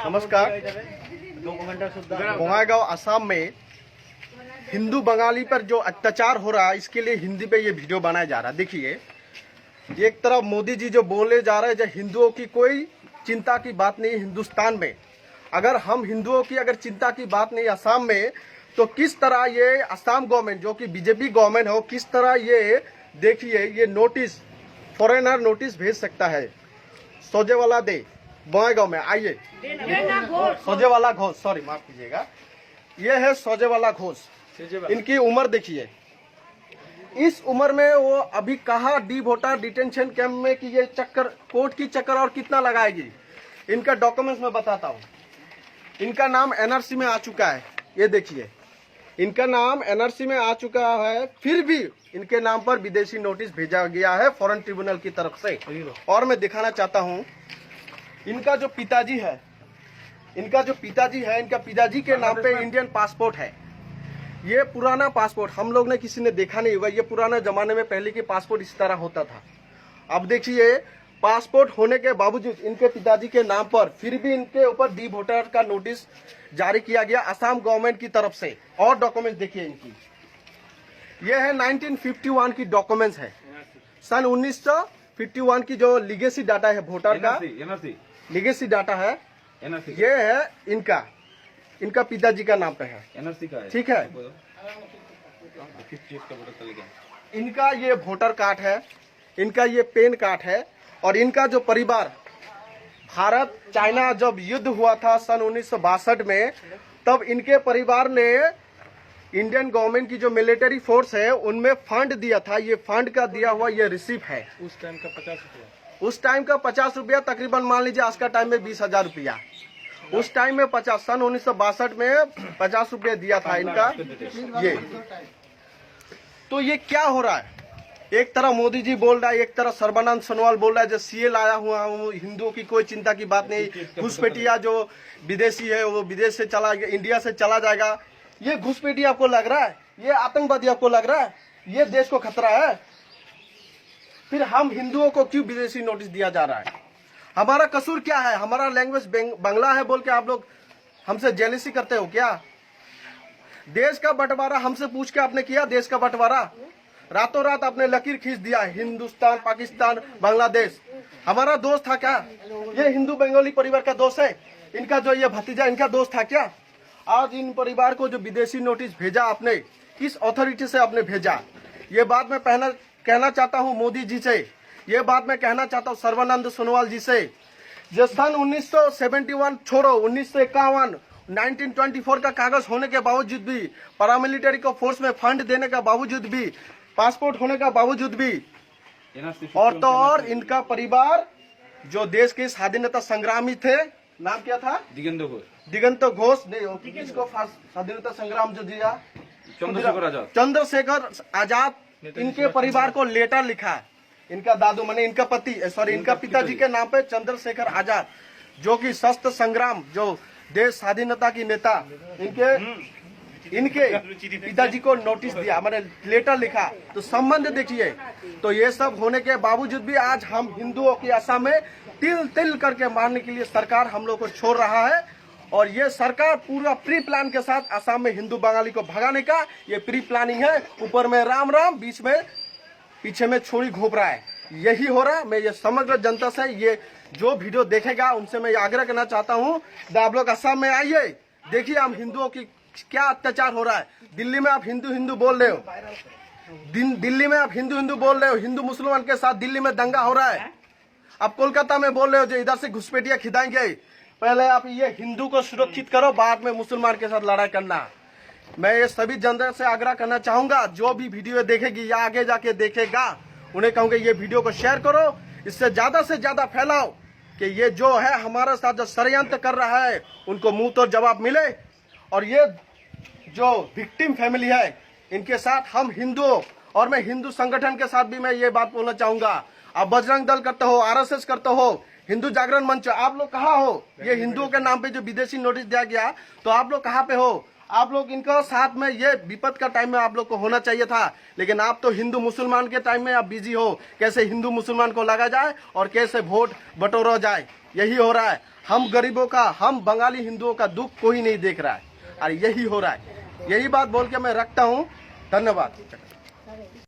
नमस्कार। बोंगाईगांव असम में हिंदू बंगाली पर जो अत्याचार हो रहा है, इसके लिए हिंदी पे ये वीडियो बनाया जा रहा है। देखिए, एक तरफ मोदी जी जो बोले जा रहे हैं, जो हिंदुओं की कोई चिंता की बात नहीं हिंदुस्तान में। अगर हम हिंदुओं की अगर चिंता की बात नहीं असम में, तो किस तरह ये असम गवर्नमेंट जो कि बीजेपी गवर्नमेंट हो, किस तरह ये देखिए ये नोटिस फॉरेनर नोटिस भेज सकता है। सोजेवाला दे बोंगाईगांव में आइए, सोजेवाला घोष, सॉरी माफ कीजिएगा, ये है सोजेवाला घोष। इनकी उम्र देखिए, इस उम्र में वो अभी कहा डी वोटर डिटेंशन कैंप में कि ये चक्कर कोर्ट की चक्कर और कितना लगाएगी। इनका डॉक्यूमेंट्स में बताता हूँ। इनका नाम एनआरसी में आ चुका है, ये देखिए इनका नाम एनआरसी में आ चुका है, फिर भी इनके नाम पर विदेशी नोटिस भेजा गया है फॉरेन ट्रिब्यूनल की तरफ से। और मैं दिखाना चाहता हूँ, इनका जो पिताजी है, इनका पिताजी के नाम पे इंडियन पासपोर्ट है। ये पुराना पासपोर्ट हम लोग ने किसी ने देखा नहीं होगा। ये पुराना जमाने में पहले के पासपोर्ट इस तरह होता था। अब देखिए, पासपोर्ट होने के बावजूद इनके पिताजी के नाम पर फिर भी इनके ऊपर डी वोटर का नोटिस जारी किया गया असम गवर्नमेंट की तरफ से। और डॉक्यूमेंट देखिए इनकी, ये है 1951 की डॉक्यूमेंट्स है। सन 1951 की जो लीगेसी डाटा है वोटर का, लीगेसी डाटा है, ये है इनका पिताजी का नाम पे है, ठीक है। इनका ये वोटर कार्ड है, इनका ये पेन कार्ड है। और इनका जो परिवार, भारत चाइना जब युद्ध हुआ था सन 1962 में, तब इनके परिवार ने इंडियन गवर्नमेंट की जो मिलिट्री फोर्स है उनमें फंड दिया था। ये फंड का दिया हुआ ये रिसीप्ट है। उस टाइम का 50 रुपया, तकरीबन मान लीजिए आज का टाइम में 20,000 रुपया। उस टाइम में 50, सन 1962 में 50 रुपया दिया था इनका। ये तो ये क्या हो रहा है? एक तरह मोदी जी बोल रहा है, एक तरह सर्बानंद सोनोवाल बोल रहा है जो सीए लाया हुआ हूँ, हिंदुओं की कोई चिंता की बात नहीं। घुसपैठिया जो विदेशी है वो विदेश से चला, इंडिया से चला जाएगा। ये घुसपैठिया आपको लग रहा है? ये आतंकवादी आपको लग रहा है? ये देश को खतरा है? फिर हम हिंदुओं को क्यों विदेशी नोटिस दिया जा रहा है? हमारा कसूर क्या है? हमारा लैंग्वेज बांग्ला है बोल के आप लोग हमसे जेलसी करते हो क्या? देश का बंटवारा हमसे पूछ के आपने किया? देश का बंटवारा रातों रात आपने लकीर खींच दिया। हिंदुस्तान, पाकिस्तान, बांग्लादेश हमारा दोस्त था क्या? ये हिंदू बंगाली परिवार का दोस्त है? इनका जो ये भतीजा, इनका दोस्त था क्या? आज इन परिवार को जो विदेशी नोटिस भेजा आपने, किस अथॉरिटी से आपने भेजा? ये बात मैं कहना चाहता हूँ मोदी जी से, ये बात मैं कहना चाहता हूँ सर्बानंद सोनोवाल जी से। जो सन 1971 छोड़ो, 1951, 1924 का कागज होने के बावजूद भी, पैरामिलिट्री को फोर्स में फंड देने का बावजूद भी, पासपोर्ट होने का बावजूद भी, और तो और इनका परिवार जो देश के स्वाधीनता संग्रामी थे, नाम क्या था? दिगंत घोष नहीं, किसको स्वाधीनता संग्राम जो दिया? चंद्रशेखर आजाद। इनके परिवार को लेटर लिखा इनका दादू माने इनका पति, सॉरी इनका पिताजी के नाम पे चंद्रशेखर आजाद, जो कि सशस्त्र संग्राम, जो देश स्वाधीनता की नेता, इनके पिताजी को नोटिस दिया, मैंने लेटर लिखा। तो संबंध देखिए। तो ये सब होने के बावजूद भी आज हम हिंदुओं की असम में तिल तिल करके मारने के लिए सरकार हम लोग को छोड़ रहा है। और ये सरकार पूरा प्री प्लान के साथ असम में हिंदू बंगाली को भगाने का ये प्री प्लानिंग है। ऊपर में राम राम, बीच में पीछे में छोरी घोप रहा है। यही हो रहा है। मैं ये समग्र जनता से, ये जो वीडियो देखेगा उनसे मैं आग्रह करना चाहता हूँ, आप लोग असम में आइए, देखिए हम हिंदुओं की क्या अत्याचार हो रहा है। दिल्ली में आप हिंदू बोल रहे हो, दिल्ली में आप हिंदू बोल रहे हो, हिंदू मुसलमान के साथ दिल्ली में दंगा हो रहा है। आप कोलकाता में बोल रहे हो जो इधर से घुसपैठिया खिदाएंगे। पहले आप ये हिंदू को सुरक्षित करो, बाद में मुसलमान के साथ लड़ाई करना। मैं ये सभी जनता से आग्रह करना चाहूंगा, जो भी वीडियो देखेगी या आगे जाके देखेगा, उन्हें कहूंगा ये वीडियो को शेयर करो, इससे ज्यादा फैलाओ कि ये जो है हमारे साथ जो षड्यंत्र कर रहा है उनको मुंह तोड़ जवाब मिले। और ये जो विक्टिम फैमिली है, इनके साथ हम हिंदुओं, और मैं हिंदू संगठन के साथ भी मैं ये बात बोलना चाहूंगा। आप बजरंग दल करते हो, आरएसएस करते हो, हिंदू जागरण मंच, आप लोग कहाँ हो? ये हिंदुओं के नाम पे जो विदेशी नोटिस दिया गया, तो आप लोग कहाँ पे हो? आप लोग इनका साथ में ये विपद का टाइम में आप लोग को होना चाहिए था, लेकिन आप तो हिंदू मुसलमान के टाइम में आप बिजी हो, कैसे हिंदू मुसलमान को लगा जाए और कैसे वोट बटोरा जाए, यही हो रहा है। हम गरीबों का, हम बंगाली हिंदुओं का दुख कोई नहीं देख रहा है और यही हो रहा है। यही बात बोल के मैं रखता हूँ। धन्यवाद।